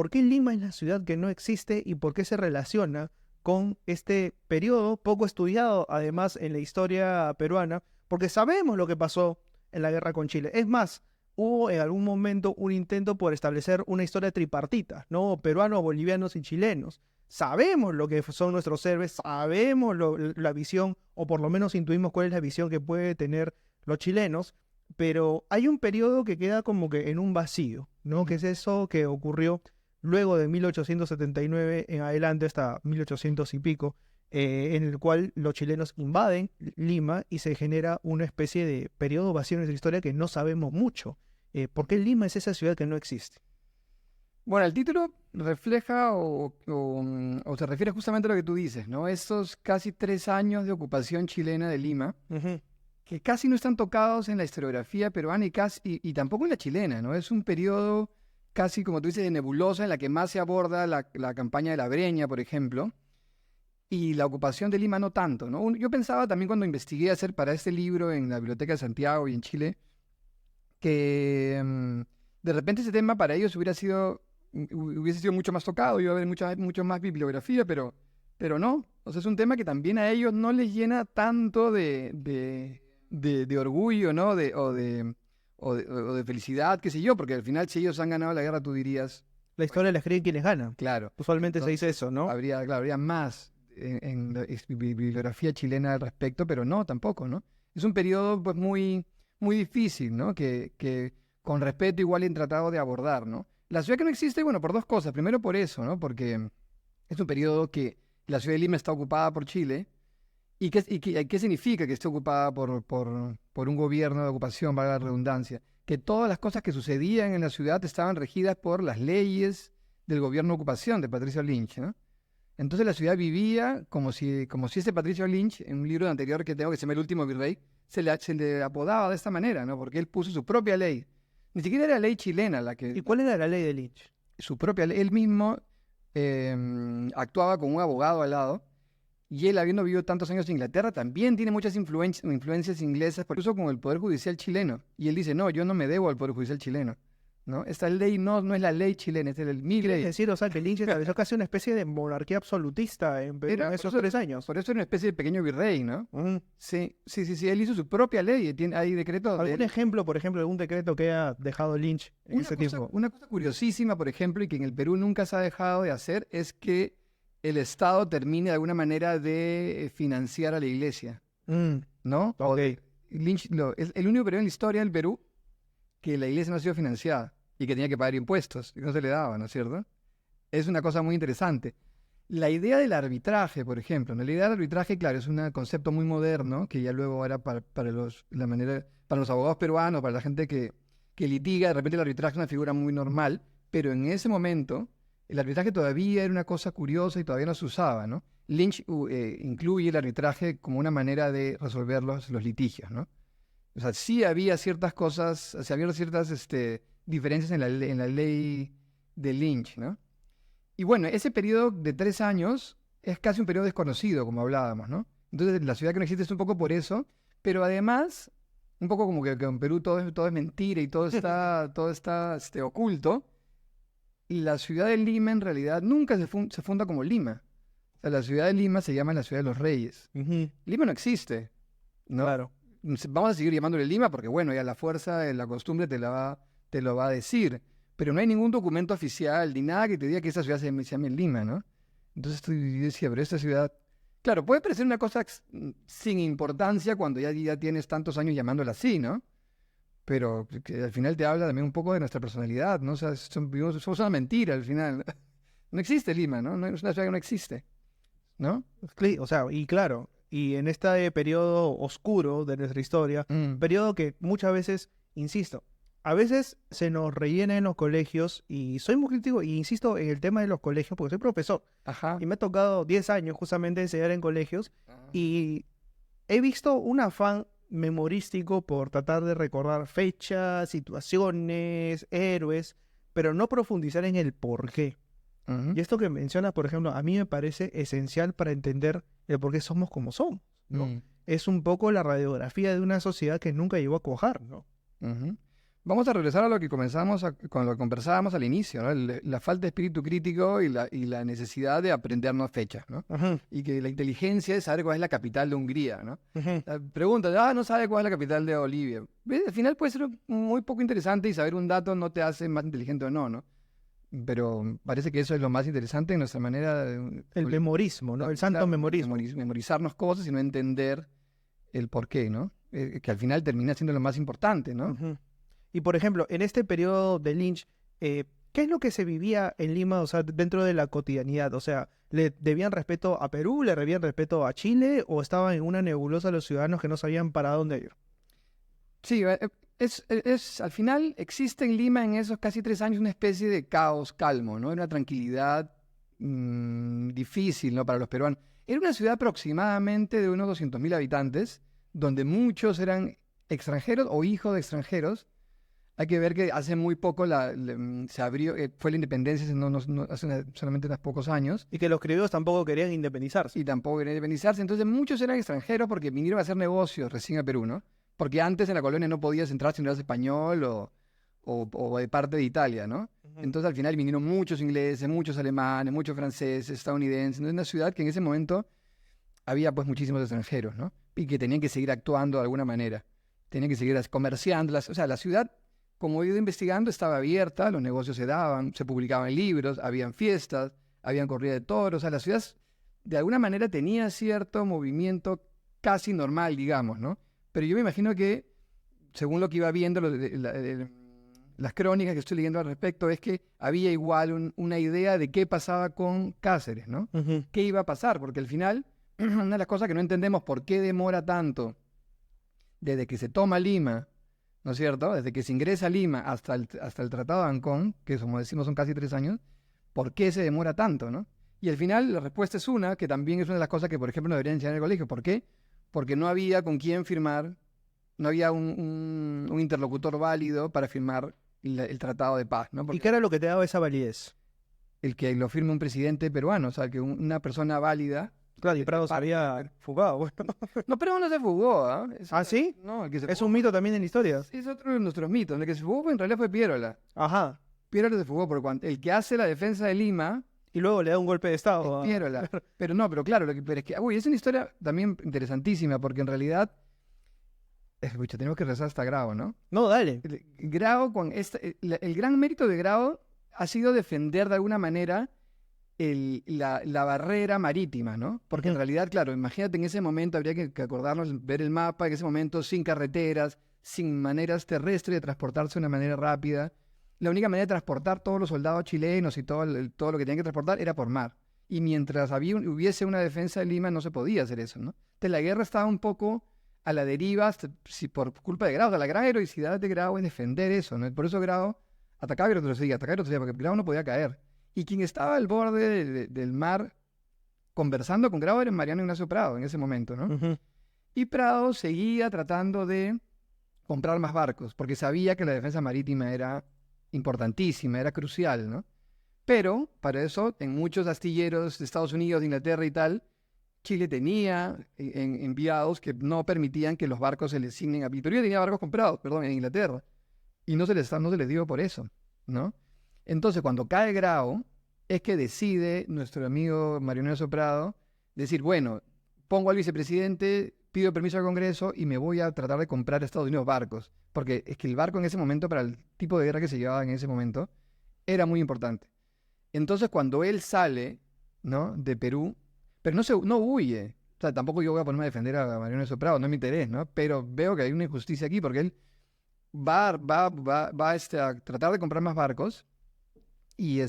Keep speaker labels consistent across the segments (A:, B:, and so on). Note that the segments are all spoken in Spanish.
A: ¿Por qué Lima es la ciudad que no existe y por qué se relaciona con este periodo poco estudiado, además, en la historia peruana? Porque sabemos lo que pasó en la guerra con Chile. Es más, hubo en algún momento un intento por establecer una historia tripartita, ¿no? Peruanos, bolivianos y chilenos. Sabemos lo que son nuestros héroes, sabemos la visión, o por lo menos intuimos cuál es la visión que puede tener los chilenos, pero hay un periodo que queda como que en un vacío, ¿no? Que es eso que ocurrió luego de 1879 en adelante hasta 1800 y pico, en el cual los chilenos invaden Lima y se genera una especie de periodo vacío en nuestra historia que no sabemos mucho. ¿Por qué Lima es esa ciudad que no existe?
B: Bueno, el título refleja o se refiere justamente a lo que tú dices, ¿no? Estos casi 3 años de ocupación chilena de Lima,
A: Ujú.
B: que casi no están tocados en la historiografía peruana y tampoco en la chilena, ¿no? Es un periodo casi, como tú dices, de nebulosa en la que más se aborda la campaña de la Breña, por ejemplo, y la ocupación de Lima no tanto, ¿no? Yo pensaba también cuando investigué hacer para este libro en la Biblioteca de Santiago y en Chile, que de repente ese tema para ellos hubiese sido mucho más tocado, iba a haber mucho más bibliografía, pero no. O sea, es un tema que también a ellos no les llena tanto de orgullo, ¿no? O de felicidad, qué sé yo, porque al final si ellos han ganado la guerra, tú dirías,
A: La
B: bueno,
A: historia la escriben quienes ganan.
B: claro.
A: Usualmente se dice
B: Entonces,
A: eso, ¿no?
B: claro, habría más en la bibliografía chilena al respecto, pero no, tampoco, ¿no? Es un periodo pues muy difícil, ¿no? Que con respeto igual han tratado de abordar, ¿no? La ciudad que no existe, bueno, por dos cosas. Primero por eso, ¿no? Porque es un periodo que la ciudad de Lima está ocupada por Chile. ¿Qué significa que esté ocupada por un gobierno de ocupación, valga la redundancia? Que todas las cosas que sucedían en la ciudad estaban regidas por las leyes del gobierno de ocupación de Patricio Lynch, ¿no? Entonces la ciudad vivía como si ese Patricio Lynch, en un libro anterior que tengo que se llama El último virrey, se le apodaba de esta manera, ¿no? Porque él puso su propia ley. Ni siquiera era ley chilena la
A: ¿Y
B: que,
A: cuál era la ley de Lynch?
B: su propia ley. Él mismo actuaba con un abogado al lado y él, habiendo vivido tantos años en Inglaterra, también tiene muchas influencias inglesas, incluso con el Poder Judicial chileno. Y él dice, no, yo no me debo al Poder Judicial chileno, ¿no? Esta ley no es la ley chilena, es mi
A: ¿Quieres
B: ley.
A: decir, o sea, que Lynch estableció casi una especie de monarquía absolutista en Perú en
B: Era, por
A: esos
B: eso,
A: 3 años?
B: por eso era una especie de pequeño virrey, ¿no?
A: Ujú.
B: Sí, él hizo su propia ley, hay decretos de
A: ¿Algún
B: él.
A: ejemplo, por ejemplo, de algún decreto que haya dejado Lynch en
B: Una
A: ese
B: cosa,
A: tiempo?
B: una cosa curiosísima, por ejemplo, y que en el Perú nunca se ha dejado de hacer, es que el Estado termine de alguna manera de financiar a la iglesia,
A: Mm,
B: ¿no?
A: ok.
B: Lynch es el único periodo en la historia del Perú que la iglesia no ha sido financiada y que tenía que pagar impuestos y no se le daba, ¿no es cierto? Es una cosa muy interesante. La idea del arbitraje, por ejemplo, ¿no? La idea del arbitraje, claro, es un concepto muy moderno que ya luego era para los abogados peruanos, para la gente que litiga, de repente el arbitraje es una figura muy normal, pero en ese momento el arbitraje todavía era una cosa curiosa y todavía no se usaba, ¿no? Lynch incluye el arbitraje como una manera de resolver los litigios, ¿no? O sea, sí había ciertas cosas, o sea, había ciertas diferencias en la ley de Lynch, ¿no? Y bueno, ese periodo de 3 años es casi un periodo desconocido, como hablábamos, ¿no? Entonces, la ciudad que no existe es un poco por eso, pero además, un poco como que en Perú todo es mentira y todo está oculto, la ciudad de Lima en realidad nunca se funda como Lima. O sea, la ciudad de Lima se llama la ciudad de los reyes.
A: Ujú,
B: Lima no existe, ¿no?
A: claro.
B: Vamos a seguir llamándole Lima porque, bueno, ya la fuerza, la costumbre te lo va a decir. Pero no hay ningún documento oficial ni nada que te diga que esa ciudad se llame Lima, ¿no? Entonces yo decía, pero esta ciudad. Claro, puede parecer una cosa sin importancia cuando ya tienes tantos años llamándola así, ¿no? Pero que al final te habla también un poco de nuestra personalidad, ¿no? O sea, somos una mentira al final. No existe Lima, ¿no? Es una ciudad que no existe, ¿no?
A: O sea, y claro, y en este periodo oscuro de nuestra historia,
B: Mm,
A: periodo que muchas veces, insisto, a veces se nos rellena en los colegios, y soy muy crítico, y insisto en el tema de los colegios, porque soy profesor,
B: ajá.
A: y me ha tocado 10 años justamente enseñar en colegios,
B: Ah,
A: y he visto un afán memorístico por tratar de recordar fechas, situaciones, héroes, pero no profundizar en el porqué.
B: ujú,
A: Y esto que mencionas, por ejemplo, a mí me parece esencial para entender el por qué somos como somos, ¿no?
B: mm,
A: Es un poco la radiografía de una sociedad que nunca llegó a cuajar, ¿no?
B: ujú. Vamos a regresar a lo que con lo que conversábamos al inicio, ¿no? La falta de espíritu crítico y la necesidad de aprendernos fechas, ¿no?
A: Ujú,
B: Y que la inteligencia es saber cuál es la capital de Hungría, ¿no?
A: ujú.
B: Pregunta, no sabe cuál es la capital de Bolivia. ¿Ves? Al final puede ser muy poco interesante y saber un dato no te hace más inteligente o no, ¿no? Pero parece que eso es lo más interesante en nuestra manera de
A: El memorismo, ¿no? El santo
B: claro,
A: memorismo.
B: memorizarnos cosas y no entender el por qué, ¿no? Que al final termina siendo lo más importante, ¿no?
A: Ujú. Y por ejemplo, en este periodo de Lynch, ¿qué es lo que se vivía en Lima, o sea, dentro de la cotidianidad? O sea, ¿le debían respeto a Perú, le debían respeto a Chile, o estaban en una nebulosa los ciudadanos que no sabían para dónde ir?
B: Sí, al final existe en Lima en esos casi 3 años una especie de caos calmo, ¿no? Una tranquilidad difícil, ¿no? Para los peruanos. Era una ciudad aproximadamente de unos 200.000 habitantes, donde muchos eran extranjeros o hijos de extranjeros. Hay que ver que hace muy poco se abrió, fue la independencia hace solamente unos pocos años,
A: Y que los criollos tampoco querían independizarse.
B: y tampoco querían independizarse. Entonces muchos eran extranjeros porque vinieron a hacer negocios recién a Perú, ¿no? Porque antes en la colonia no podías entrar si no eras español o de parte de Italia, ¿no?
A: Ujú.
B: Entonces al final vinieron muchos ingleses, muchos alemanes, muchos franceses, estadounidenses. Entonces una ciudad que en ese momento había pues muchísimos extranjeros, ¿no? Y que tenían que seguir actuando de alguna manera. Tenían que seguir comerciando. O sea, la ciudad, como he ido investigando, estaba abierta, los negocios se daban, se publicaban libros, habían fiestas, habían corrida de toros. O sea, la ciudad de alguna manera tenía cierto movimiento casi normal, digamos, ¿no? Pero yo me imagino que, según lo que iba viendo, las crónicas que estoy leyendo al respecto, es que había igual una idea de qué pasaba con Cáceres, ¿no?
A: Ujú.
B: ¿Qué iba a pasar? Porque al final, una de las cosas que no entendemos por qué demora tanto desde que se toma Lima, ¿no es cierto? Desde que se ingresa a Lima hasta el Tratado de Ancón, que como decimos son casi 3 años, ¿por qué se demora tanto, no? Y al final la respuesta es una, que también es una de las cosas que, por ejemplo, no deberían enseñar en el colegio. ¿Por qué? Porque no había con quién firmar, no había un interlocutor válido para firmar el Tratado de Paz, ¿no?
A: ¿Y
B: Porque
A: qué era lo que te daba esa validez?
B: el que lo firme un presidente peruano, o sea, que una persona válida.
A: Claro, y Prado se había fugado, bueno.
B: No, pero no se fugó, ¿ah?
A: ¿Ah, sí?
B: No, el que se
A: Es
B: fugó
A: un mito también en la historia.
B: es otro de nuestros mitos. El que se fugó en realidad fue Piérola.
A: Ajá.
B: Piérola se fugó porque el que hace la defensa de Lima
A: Y luego le da un golpe de
B: es
A: estado.
B: Piérola. Pero no, pero claro, pero es que, uy, es una historia también interesantísima porque en realidad, escucha, tenemos que rezar hasta Grau, ¿no?
A: No, dale.
B: Grau, el gran mérito de Grau ha sido defender de alguna manera la barrera marítima, ¿no? Porque en
A: Ujú.
B: realidad, claro, imagínate en ese momento, habría que acordarnos, ver el mapa, en ese momento sin carreteras, sin maneras terrestres de transportarse de una manera rápida. La única manera de transportar todos los soldados chilenos y todo lo que tenían que transportar era por mar. Y mientras hubiese una defensa de Lima, no se podía hacer eso, ¿no? Entonces la guerra estaba un poco a la deriva, si por culpa de Grau. O sea, la gran heroicidad de Grau es defender eso, ¿no? Por eso Grau atacaba y retrocedía, porque Grau no podía caer. Y quien estaba al borde del mar conversando con Grau era Mariano Ignacio Prado en ese momento, ¿no?
A: Ujú.
B: Y Prado seguía tratando de comprar más barcos, porque sabía que la defensa marítima era importantísima, era crucial, ¿no? Pero para eso, en muchos astilleros de Estados Unidos, de Inglaterra y tal, Chile tenía enviados que no permitían que los barcos se les asignen a... Pero yo tenía barcos comprados, perdón, en Inglaterra. Y no se les dio por eso, ¿no? Entonces, cuando cae Grau, es que decide nuestro amigo Mariano Soprado decir, bueno, pongo al vicepresidente, pido permiso al Congreso y me voy a tratar de comprar a Estados Unidos barcos. Porque es que el barco en ese momento, para el tipo de guerra que se llevaba en ese momento, era muy importante. Entonces, cuando él sale, ¿no?, de Perú, pero no huye. O sea, tampoco yo voy a ponerme a defender a Mariano Soprado, no es mi interés, ¿no? Pero veo que hay una injusticia aquí porque él va a tratar de comprar más barcos y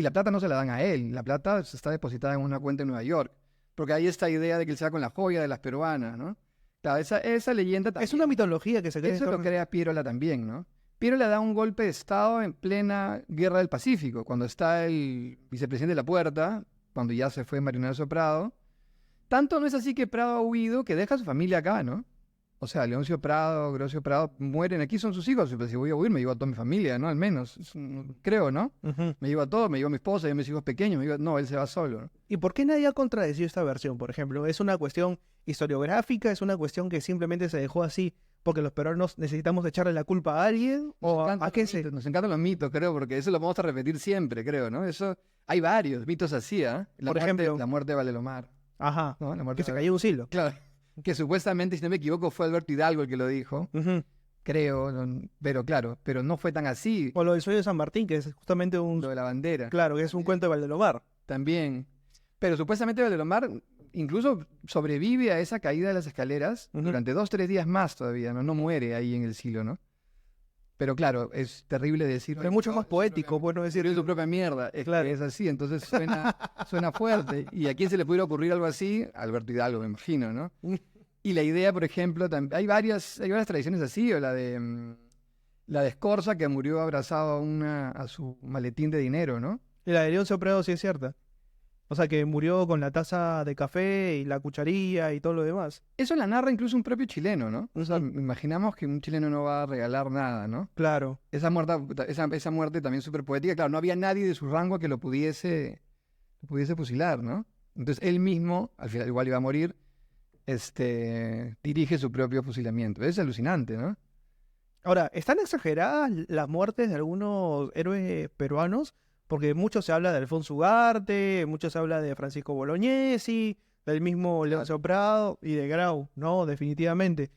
B: la plata no se la dan a él, la plata está depositada en una cuenta en Nueva York, porque hay esta idea de que él se va con la joya de las peruanas, ¿no? Claro, esa leyenda también,
A: Es una mitología que se cree.
B: eso lo crea Piérola también, ¿no? Piérola da un golpe de Estado en plena Guerra del Pacífico, cuando está el vicepresidente de la Puerta, cuando ya se fue Mariano Prado. Tanto no es así que Prado ha huido que deja a su familia acá, ¿no? O sea, Leoncio Prado, Grosio Prado mueren aquí, son sus hijos. Pues si voy a huir, me llevo a toda mi familia, ¿no? Al menos, creo, ¿no?
A: Ujú.
B: Me llevo a todos, me llevo a mi esposa, yo a mis hijos pequeños. No, él se va solo, ¿no?
A: ¿Y por qué nadie ha contradecido esta versión, por ejemplo? ¿Es una cuestión historiográfica? ¿Es una cuestión que simplemente se dejó así porque los peruanos necesitamos echarle la culpa a alguien, o a qué se...
B: Nos encantan los mitos, creo, porque eso lo vamos a repetir siempre, creo, ¿no? Eso, hay varios mitos así, ¿ah?
A: Por ejemplo,
B: la muerte de Valdelomar,
A: ajá,
B: ¿no? La muerte
A: que se
B: de
A: cayó un silo.
B: Claro, que supuestamente, si no me equivoco, fue Alberto Hidalgo el que lo dijo,
A: Ujú.
B: creo, pero claro, pero no fue tan así,
A: O lo del sueño de San Martín, que es justamente
B: lo de la bandera,
A: claro, que es un cuento de Valdelomar.
B: también. Pero supuestamente Valdelomar incluso sobrevive a esa caída de las escaleras
A: Ujú.
B: durante 2, 3 días más todavía, ¿no? No muere ahí en el silo, ¿no? Pero claro, es terrible decir.
A: Pero es mucho más poético, bueno decir.
B: Decir su propia mierda. Es
A: Claro.
B: que es así, entonces suena fuerte. ¿Y a quién se le pudiera ocurrir algo así? Alberto Hidalgo, me imagino, ¿no? Y la idea, por ejemplo, hay varias tradiciones así, o la de Escorza, que murió abrazado a su maletín de dinero, ¿no?
A: Y la de Leoncio Prado sí es cierta. O sea, que murió con la taza de café y la cucharilla y todo lo demás.
B: Eso la narra incluso un propio chileno, ¿no? O sea, imaginamos que un chileno no va a regalar nada, ¿no?
A: Claro.
B: Esa muerte también súper poética. Claro, no había nadie de su rango que lo pudiese fusilar, ¿no? Entonces él mismo, al final igual iba a morir, dirige su propio fusilamiento. Es alucinante, ¿no?
A: Ahora, ¿están exageradas las muertes de algunos héroes peruanos? Porque mucho se habla de Alfonso Ugarte, mucho se habla de Francisco Bolognesi, del mismo Leoncio Prado y de Grau, ¿no? Definitivamente.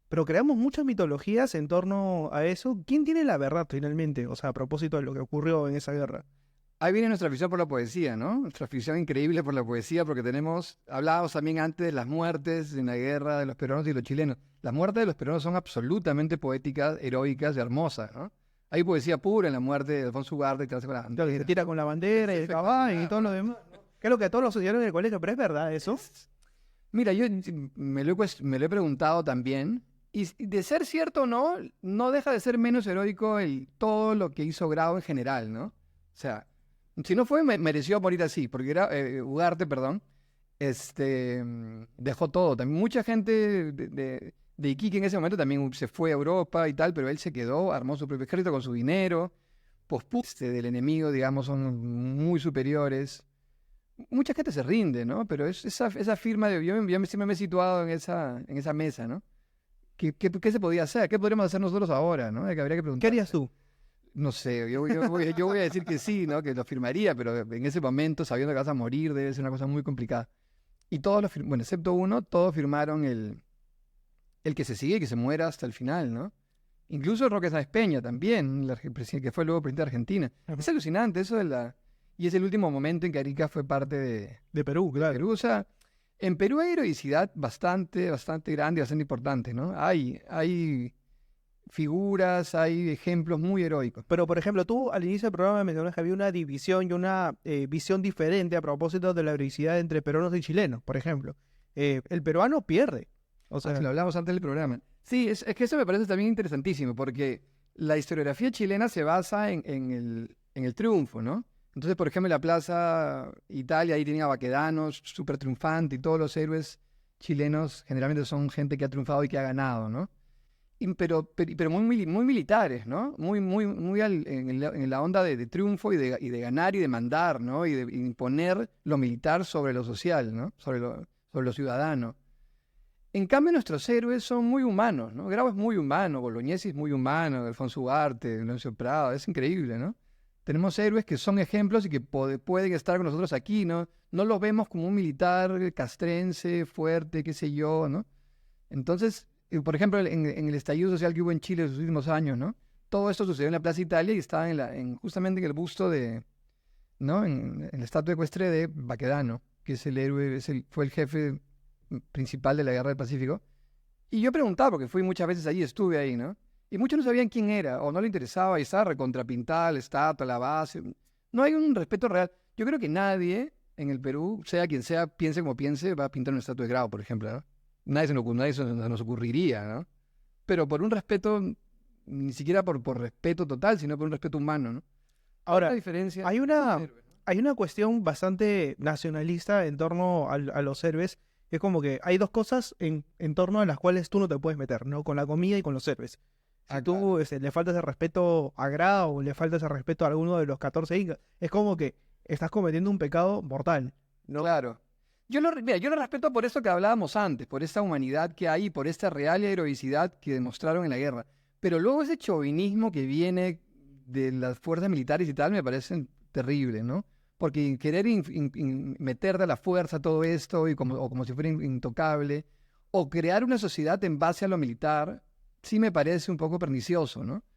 A: Pero creamos muchas mitologías en torno a eso. ¿Quién tiene la verdad finalmente? O sea, a propósito de lo que ocurrió en esa guerra.
B: Ahí viene nuestra afición por la poesía, ¿no? Nuestra afición increíble por la poesía, porque hablábamos también antes de las muertes en la guerra de los peruanos y los chilenos. Las muertes de los peruanos son absolutamente poéticas, heroicas y hermosas, ¿no? Hay poesía pura en la muerte de Alfonso Ugarte, que
A: Claro, que se tira con la bandera y el caballo y todo lo demás, ¿no? Que es lo que a todos los estudiaron en el colegio, pero es verdad eso.
B: Mira, yo me lo he preguntado también, y de ser cierto o no, no deja de ser menos heroico todo lo que hizo Grau en general, ¿no? O sea, si no fue, mereció morir así, porque Ugarte, perdón, dejó todo. También mucha gente de Iquique en ese momento también se fue a Europa y tal, pero él se quedó, armó su propio ejército con su dinero, del enemigo, digamos, son muy superiores. Mucha gente se rinde, ¿no? Pero es esa firma de... Yo siempre me he situado en esa mesa, ¿no? ¿Qué se podía hacer? ¿Qué podríamos hacer nosotros ahora, ¿no? Que habría que preguntar.
A: ¿Qué harías tú?
B: No sé, yo voy a decir que sí, ¿no? Que lo firmaría, pero en ese momento, sabiendo que vas a morir, debe ser una cosa muy complicada. Y todos bueno, excepto uno, todos firmaron el que se sigue y que se muera hasta el final, ¿no? Incluso Roque Sáenz Peña también, que fue luego presidente de Argentina. Es alucinante eso y es el último momento en que Arica fue parte
A: de Perú, claro.
B: Perú. O sea, en Perú hay heroicidad bastante grande y bastante importante, ¿no? Hay figuras, hay ejemplos muy heroicos.
A: Pero, por ejemplo, tú al inicio del programa mencionaste que había una división y una visión diferente a propósito de la heroicidad entre peruanos y chilenos, por ejemplo. El peruano pierde. O sea,
B: lo hablamos antes del programa. Sí, es que eso me parece también interesantísimo, porque la historiografía chilena se basa en el triunfo, ¿no? Entonces, por ejemplo, en la Plaza Italia, ahí tenía Baquedanos, súper triunfante, y todos los héroes chilenos generalmente son gente que ha triunfado y que ha ganado, ¿no? Pero muy militares, ¿no? Muy en la onda de triunfo y de ganar y de mandar, ¿no? Y de imponer lo militar sobre lo social, ¿no? Sobre lo ciudadano. En cambio, nuestros héroes son muy humanos, ¿no? Grau es muy humano, Bolognesi es muy humano, Alfonso Ugarte, Leoncio Prado, es increíble, ¿no? Tenemos héroes que son ejemplos y que pueden estar con nosotros aquí, ¿no? No los vemos como un militar castrense, fuerte, qué sé yo, ¿no? Entonces, por ejemplo, en el estallido social que hubo en Chile en los últimos años, ¿no? Todo esto sucedió en la Plaza Italia y estaba justamente en el busto ¿no? En la estatua ecuestre de Baquedano, que es el héroe, fue el jefe principal de la Guerra del Pacífico. Y yo preguntaba, porque fui muchas veces allí, estuve ahí, ¿no? Y muchos no sabían quién era, o no le interesaba, y estaba recontrapintada la estatua, la base. No hay un respeto real. Yo creo que nadie en el Perú, sea quien sea, piense como piense, va a pintar una estatua de Grau, por ejemplo, ¿no? Nadie se nos ocurriría, ¿no? Pero por un respeto, ni siquiera por respeto total, sino por un respeto humano, ¿no?
A: Ahora,
B: la diferencia
A: hay una cuestión bastante nacionalista en torno a los héroes. Es como que hay dos cosas en torno a las cuales tú no te puedes meter, ¿no? Con la comida y con los héroes. Si tú le faltas el respeto a Grau o le faltas el respeto a alguno de los 14 incas, es como que estás cometiendo un pecado mortal, ¿no?
B: Claro. Mira, yo lo respeto por eso que hablábamos antes, por esta humanidad que hay, por esta real heroicidad que demostraron en la guerra. Pero luego ese chauvinismo que viene de las fuerzas militares y tal me parece terrible, ¿no? Porque querer meter de la fuerza todo esto y o como si fuera intocable, o crear una sociedad en base a lo militar, sí me parece un poco pernicioso, ¿no?